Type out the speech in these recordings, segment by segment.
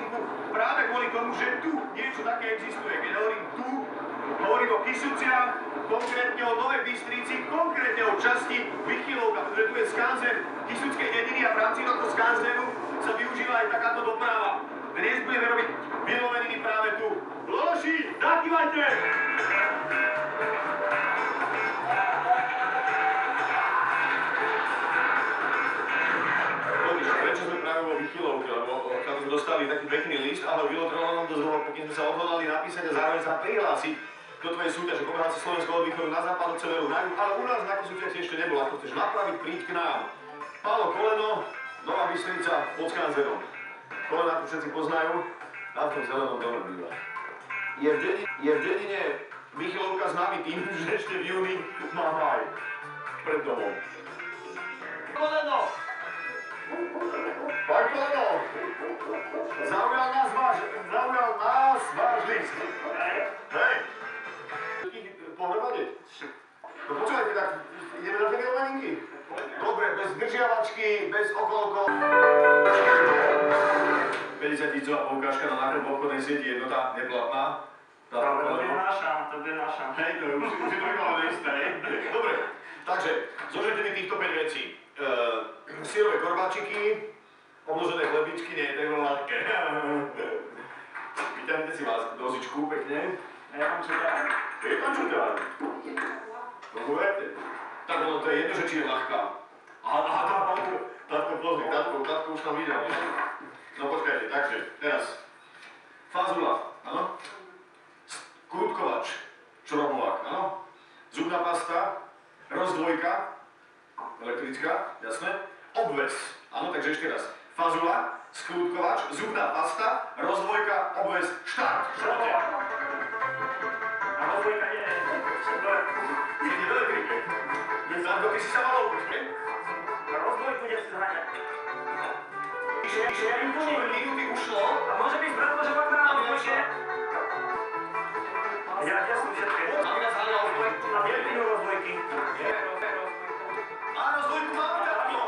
linku práve kvôli tomu, že tu niečo také existuje. Keď hovorím tu, hovorím o Kysuciach, konkrétne o Novej Bystrici, konkrétne o časti Vychylovka, pretože tu je skanzen Kysuckej dediny a v rámci tohto skanzenu sa využíva aj takáto doprava. Dnes budeme robiť vyloveniny práve tu. Loši, zakývajte! Prečo sme práve vo Vychylovke, lebo tam sme dostali taký pekný list, ale vylotrvalo nám dosť dlho, pokým sme sa odhodlali napísať a zároveň sa prihlásiť do tvojej súťaže Pomerháci Slovenského od východu na západ od severu na juh, ale u nás na Kysuciach si ešte nebolo. Ako chceš napraviť, príď k nám. Pálo Koleno, Nová Bystrica pod skanzenom. Kolena tu všetci poznajú, na tom zelenom dome býva. Je v dedine Vychylovka známy tým, že ešte v júni má maj pred domom. Koleno! Pán Koleno! Zaujal nás váš list. Hej! Pohľadať? No počúvajte, tak ideme do tej vyloveninky. Dobre, bez zdržiavačky, bez okolkov. 50-tisícová poukážka na nákup v obchodnej sieti, jednota neplatná. To bude naša. Hej, to je už vyvolené isté, hej? Dobre, takže zožete mi týchto 5 vecí. Syrové korbáčiky, pomnožené chlebičky, nie je to veľmi ľahké. Vyťahnite si vás dozičku pekne. Je tam čutová? Je tam čutová. Tomu verte. Tak ono to je jedno, že či je ľahká. Aha, tátko, pozri, tátko už tam videl. No počkajte, takže, teraz. Fazula, áno? Krútkovač, šroboľák, áno? Zubná pasta, rozdvojka, elektrická, jasné? Obväz, áno, takže ešte raz. Fazula, skrútkovač, zubná pasta, rozdvojka, obväz, štart. Šrote. A rozdvojka nie je. Nie v elektrike. Zánko, ty si sa mal opuť, ne? Rozdvojku idem si zháňať. Píše, minúty ušlo. A môže byť predložená na rozdvojke? Ja som všetké. Máme nás hľadať rozdvojku. A jednú rozdvojky. A rozdvojku máme takto.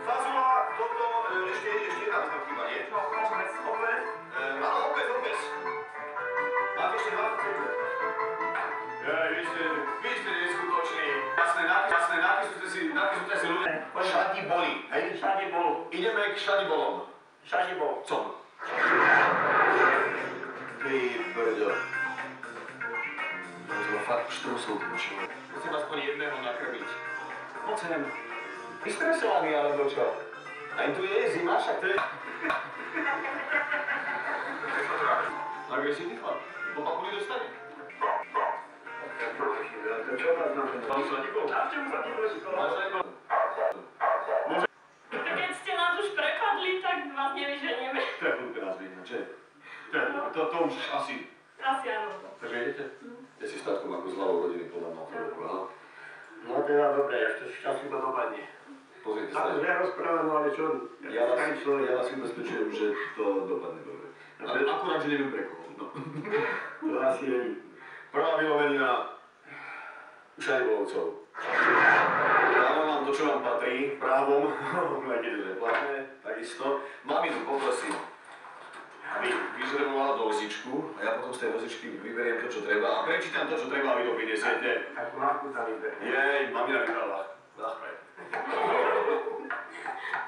Fazula, toto, ešte jedna vec tam chýba, nie? Obväz. Áno, obväz. Máte ešte 27. Vy ste neskutoční. Jasné, napísujte si ľudia. Šadí boli, hej? Šadí bol. Ideme k šadibolom. Šadí bol. Co? Ty brďo. To fakt štrusol ten človek. Musím aspoň jedného nakrmiť. Moc sem. Vystresovaný alebo čo? Aj tu je zima, však to je... Agresívny chlap. Popakuli dostane. To čo vás znamená? Mám šladíkov? Návštevu sa šladíkov. Keď ste nás už prepadli, tak vás nevyženieme. To je hlúpe nás vyhnať, že? To už asi... Asi áno. Takže idete? Ja si statkom ako z hlavou rodiny podľa mňa chvíľku, aha. No teda dobre, ešte šťastný to dopadne. Pozrite sa. Tak už nerozprávam, ale čo? Ja vás ubezpečujem, že to dopadne dobre. Ale akurát, že neviem pre koho. No. To asi je. Prvá vylovenina Šadibolovcov. Dávam vám to, čo vám patrí, právom, aj keď je platné, takisto. Maminu poprosím, aby vyžremovala do vozičku a ja potom z tej vozičky vyberiem to, čo treba a prečítam to, čo treba a vy to prinesiete. Takú ľahkú sa vyberie. Jej, mamina vybrala. Ľahké.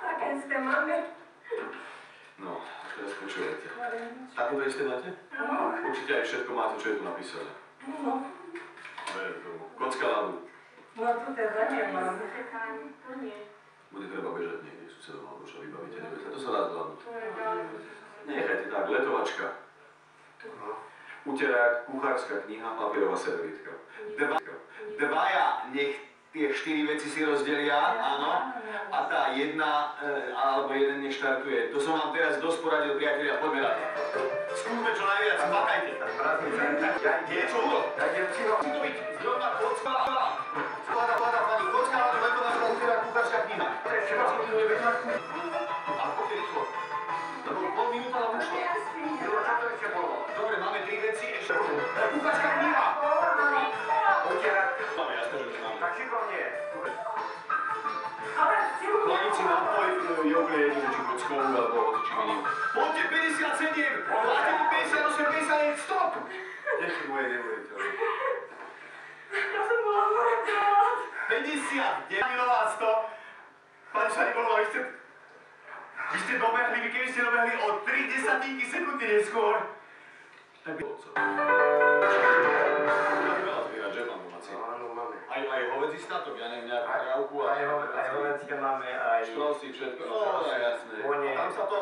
Také ste máme. No, teraz počujete. Takúto isté máte? Áno. Určite aj všetko máte, čo je tu napísané. No. Kocka ľadu. No tu teda nemám. To nie. Bude treba bežať niekde, susedom alebo čo vybavíte, nebudete. To sa dá zvládnuť. Nechajte tak, letovačka. Uterák, kuchárska kniha, papierová servitka. Dvaja nech tie 4 veci si rozdelia, áno, a tá jedna, alebo jeden nech štartuje. To som vám teraz dosť poradil, priatelia, poďme na to. Skúsme čo najviac, makajte. Niečo udo. Musí to byť zrovna kocka ľadu. Vláda pani, kocka ľadu, letovačka, uterák, kuchárska kniha. A poďte rýchlo. Lebo pol minúta nám ušlo. Dobre, máme 3 veci, ešte kuchárska kniha. Uterák. Máme jasné, že už máme. Tak šikovne. Chlanici nápoj je úplne jedno, že či kockovú alebo čím iným. Poďte 57, máte 58, 59, stop! Nech moje neuveriteľné. Ja som bola veľká. 50, Danilová 100. Pán Šarigová, vy ste dobehli, vy keby ste dobehli o 3 sekundy neskôr, tak by... Áno, máme. Aj hovedzí statok, ja neviem, nejakú krávku a... Aj hovedzie máme, aj... Štrosy, všetko, no jasné. Kone. A tam sa to,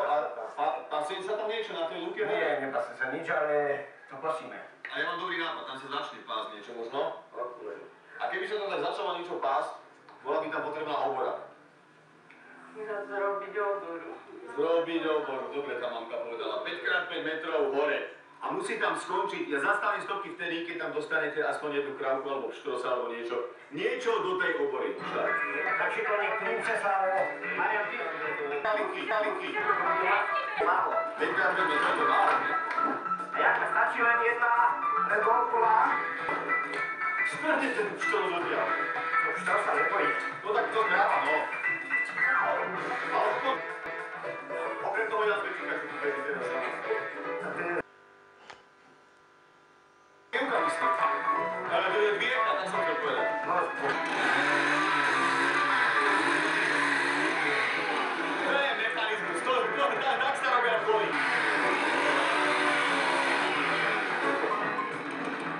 pasuje sa tam niečo na tej lúke? Nie, nepasuje sa nič, ale to kosíme. A ja mám dobrý nápad, tam sa začne pásť niečo možno. Odkúleň. A keby sa tam tak začalo niečo pásť, bola by tam potrebná obora. Zrobiť oboru. Zrobiť obor, dobre tá mamka povedala, 5x5 metrov hore. A musí tam skončiť, ja zastavím stopky vtedy, keď tam dostanete aspoň jednu krávku alebo štrosa alebo niečo. Niečo do tej obory. Tak šikovník princesa, alebo... Mariam, ty... Malinky. Málo. 5x5 metrov to málo, ne? A jak stačí len jedna revolkula? Správne ten štros odtiaľ. To už to sa nebojí. No tak to dáva, no. Ale to... Okrem toho ja zväčším, jak to tu pekne teraz sama. Eukalistný. Ale to je dvierka, tak som chcel povedať. No, To je mechanizmus, tak sa robia koly.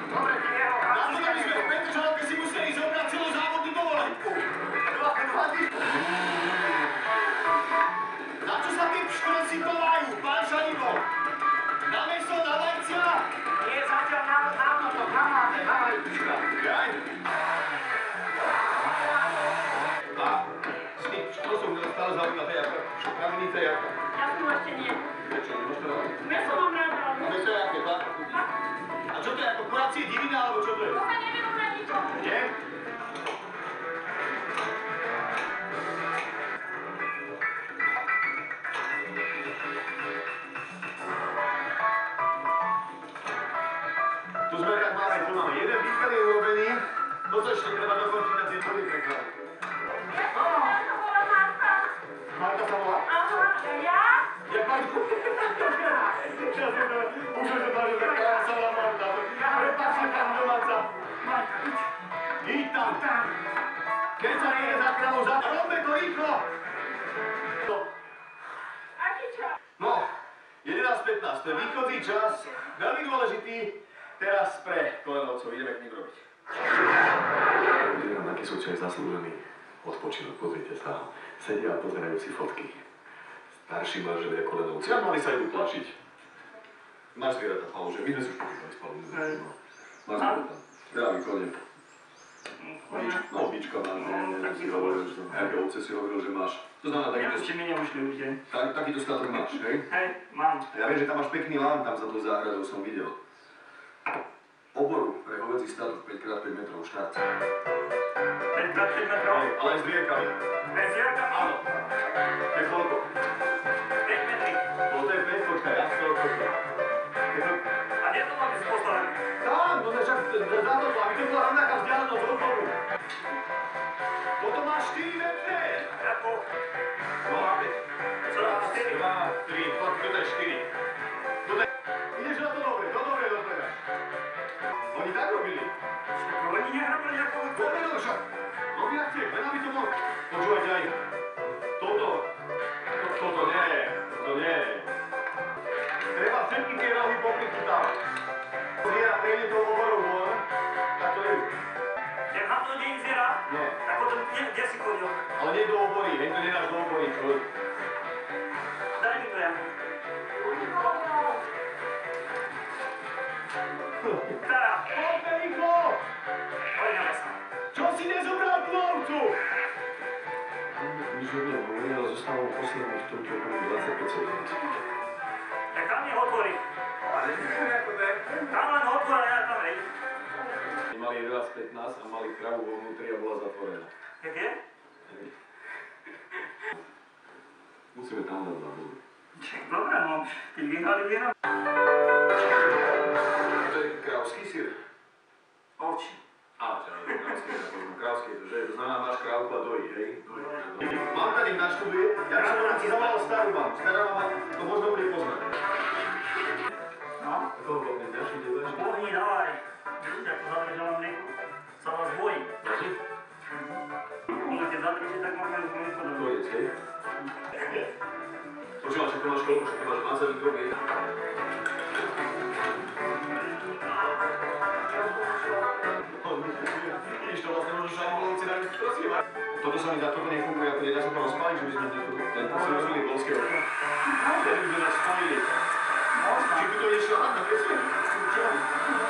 dobre, ty jeho Na to, aby sme v Petržalke si museli zobrať celú závodnú dovolenku. Na čo sa tí pštrci tovajú, pán Šarigo? Na meso, na vajcia? Nie, zatiaľ na toto, na vajíčka. Jaj. A z tých pštrcov mňa stále zaujíma tej jaka. Šokravinica jaka. Ja som ešte nie. Prečo, nemáš to rád? Meso mám rada. A meso jaké, tak? A čo to je, ako kuracie divina, alebo čo to je? To sa nevyrovná ničomu. Nie? Tu sme tak máme, tu máme jeden výklad je urobený, toto ešte treba dokončiť na tie druhý preklad. Ja som bola Marta. Marta sa volá? Aha, ja? Ja Marta. Ja som to, už som to že taká sa volá Marta. Prepáčte, pán domáca. Marta, iď. Íď tam. Keď sa nie je za kráľov, robme to rýchlo. Aký čas? No, 11:15, to je východzí čas, veľmi dôležitý, teraz pre kolenovcov, ideme k ním robiť. Akí sú čo je zaslúžený odpočinok, pozrite sa, sedia a pozerajú si fotky. Starší manželia kolenovci, a mali sa idú tlačiť. Máš zvieratá, Paolo, že my sme si už popýtali spolu. Máš zvieratá, zdravý konen. No, bička máš, si hovoril, že nejaké ovce si hovoril, že máš. To znamená, Ešte mi neušli už deň. takýto statok máš, hej? Hej, mám. A ja viem, že tam máš pekný lán, tam za tou záhradou som videl. Oboru pre hovedzí statok 5x5 metrov štart. 5x5 metrov. Ale aj s dvierkami. Bez zierkami? Áno. To je koľko? 5 metrí. To je 5, počkaj, ja to koľko. A kde to máme si postavené? Tam, no však za to, aby to bola rovnaká vzdialenosť od oboru. Potom máš 4 metre. Ako? No, Co? 4? 2, 3, toto je 4. Ideš na to dobre, dozberáš. Oni tak robili. Oni nehrabili ako... Dobre, no však. Robí jak tie, len aby to bol. Počúvajte aj. Toto nie. Treba všetky tie rohy pokryť tam. Zviera prejde tou oborou von, tak to je. Jak na to deň zviera? Nie. Tak potom kde si chodil? Ale nie do obory, hej, to nedáš do obory, človek. Daj mi to ja. Tara, Poďme rýchlo! poďme sa. Čo si nezobral plovcu? Nič nehovorí, ale zostávalo posledných v tomto okolo 25 sekúnd. Tak tam nech otvorí. Tam len otvor a ja tam hej. Mali 11:15 a mali kravu vo vnútri a bola zatvorená. Jak je? Musíme tam dať závodu. Dobre, no. Keď vyhrali viera. To je krávský syr. Ovčí. Á, krávský, to znamená, máš krávku a dojí, hej? Mám tady na štúdie, ja by som bol si zavolal starú mamu. Stará mama to možno bude poznať. No? Koho kopne? Ďalší, ďalší. Pohni, dávaj. Vidíte, ako zadržala mlieko? Sa vás bojí. Ďalší? Ale keď zadrží, tak máme mlieko do Koniec, hej? Počúvaš, ako máš koľko, že ty máš 20 litrov mlieka. Vidíš, to vlastne možno, že ani bolo cena rozsievať. Toto sa mi dá, toto nefunguje, ako nedá sa to rozpáliť, že by sme ten si rozumeli bolské okno. Ten by nás spálili. Či by to ešte tam, tak si?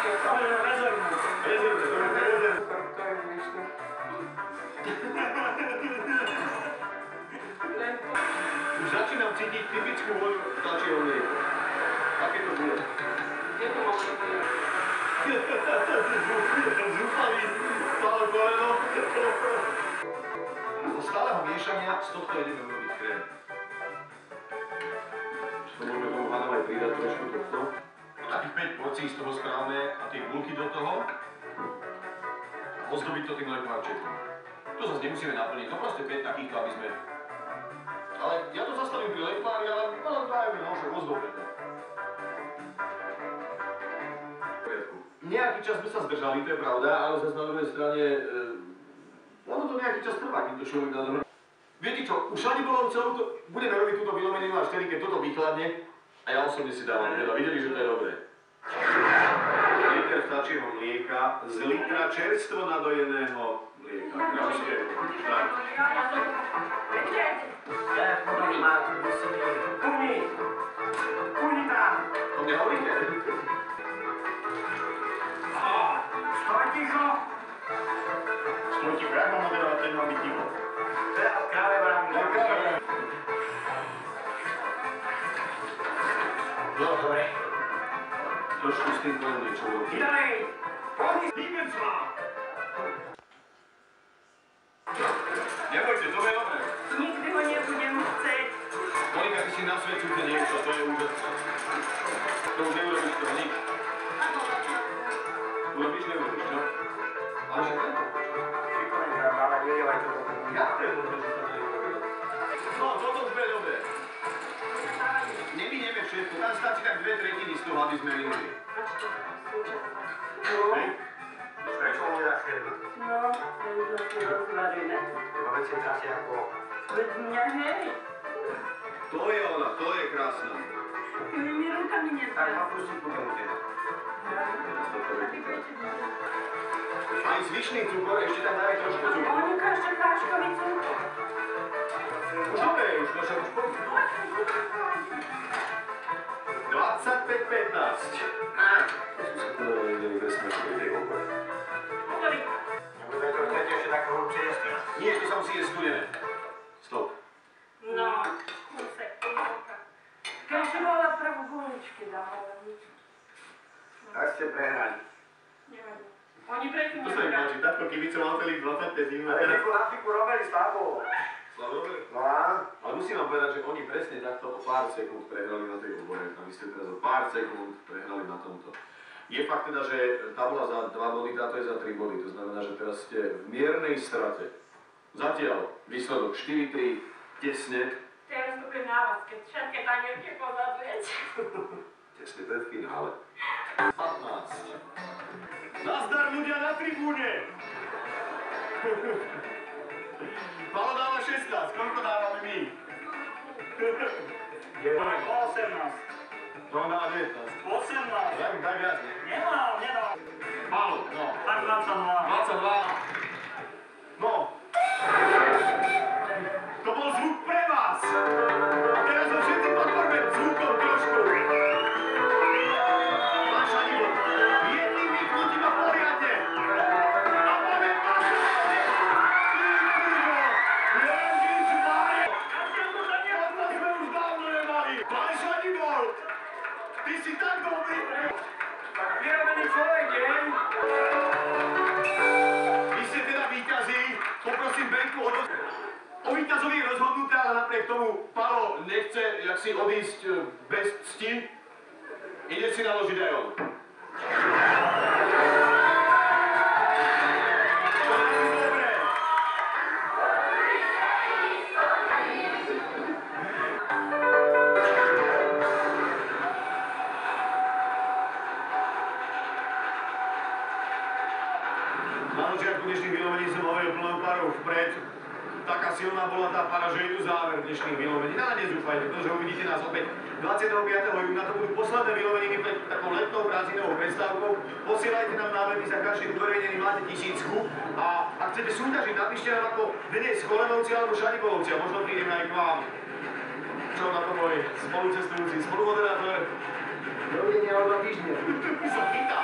To je rezervné. Rezervné, to je rezervné. Už začínam cítiť typickú voľu tlačieho mlieka. Také to bude. Kde to máš? Zúfalý, stále koleno. Zo stáleho miešania z tohto ideme urobiť krém. To môžeme tomu hádam aj pridať trošku tohto. Takých 5 porcií z toho správame a tie bulky do toho. Ozdobiť to tým lekvárčekom. To zase nemusíme naplniť, to proste 5 takýchto, aby sme... Ale ja to zastavím pri lekvári, ale dajme na však ozdobme to. Nejaký čas sme sa zdržali, to je pravda, ale zase na druhej strane... Ono to nejaký čas trvá, kým to človek dá dohromady. Viete čo, už ani bolo celú to... Budeme robiť túto vylomeninu až vtedy, keď toto vychladne. A ja osobne si dávam teda, videli, že to je dobré. Liter vtáčieho mlieka z litra čerstvo nadojeného mlieka. Kráľovského. Tak. Kúni tam. To mne hovoríte? Stoj ticho. Stoj ticho, jak mám moderovať, ten má byť ticho. Teraz kráve vrám. No, dobre. Trošku s tým poviem niečo. Ďalej. Pohni. Líbem sa. Nebojte, to je dobré. Nikdy ho nebudem chcieť. Monika, ty si nasvedčujte niečo, to je úžasné. To už neurobíš to nič. Urobíš, neurobíš, čo? Ale že to? Šikovný tam, ale nedevaj to. Jak to je možné, že sa to neurobilo? No, toto už bude dobré. Neminieme všetko, tam stačí tak 2/3 z toho, aby sme minuli. Hej? Prečo mu nedáš chleba? No, to je už asi rozvarené. Lebo veď si časy ako... Veď mňa hej. To je ona, to je krásna. Ty mi rukami Tak nezdá. ma pustiť potom teda. Aj zvyšný cukor, ešte tam daj trošku cukru. Monika, ešte káčkový cukor. Už dobre, už to však už poviem. 25-15. Hovorí. Nebude to chcete ešte tak hrubšie jesť? Nie, to sa musí jesť studené. Stop. No, kúsek. Keď si bola prvú guličky dávala. Tak ste prehrali. Nevadí. Oni predtým To sa mi páči, takto kibicoval celých 25 minút. Ale nejakú nafiku robili Slavo. Dobre. No a? Ale musím vám povedať, že oni presne takto o pár sekúnd prehrali na tej obore. A vy ste teraz o pár sekúnd prehrali na tomto. Je fakt teda, že tá bola za 2 body, táto je za 3 body. To znamená, že teraz ste v miernej strate. Zatiaľ výsledok 4-3, tesne. Teraz to bude na vás, keď všetky tanierky pozadujete. Tesne pred finále. 15. Nazdar ľudia na tribúne! Palo dáva 16, koľko dávame my? 18. To on dáva 19. 18. Daj viac, nie? Nemám. Palo, no. Tak 22. No. To bol zvuk pre vás. A teraz ho všetci podporme zvukom trošku. Pán Šanivo, jedným vyknutím a poriadne. A poviem vám, Toto sme už dávno nemali. Pán Šanivo, ty si tak dobrý. Tak vyrobený človek, deň. Vy ste teda víťazí, poprosím Benku o víťazovi je rozhodnuté, ale napriek tomu Palo nechce, jak si odísť bez cti, ide si naložiť aj on. plnou parou vpred. Taká silná bola tá para, že je tu záver dnešných vylovenín. Ale nezúfajte, pretože uvidíte nás opäť 25. júna. To budú posledné vyloveniny pred takou letnou prázdninovou prestávkou. Posielajte nám námety, za každý uverejnený máte 1000. A ak chcete súťažiť, napíšte nám ako dnes Cholenovci alebo Šadikovci a možno prídeme aj k vám. Čo na to môj spolucestujúci, spolumoderátor? Dovidenia o 2 týždne. Sa chytá.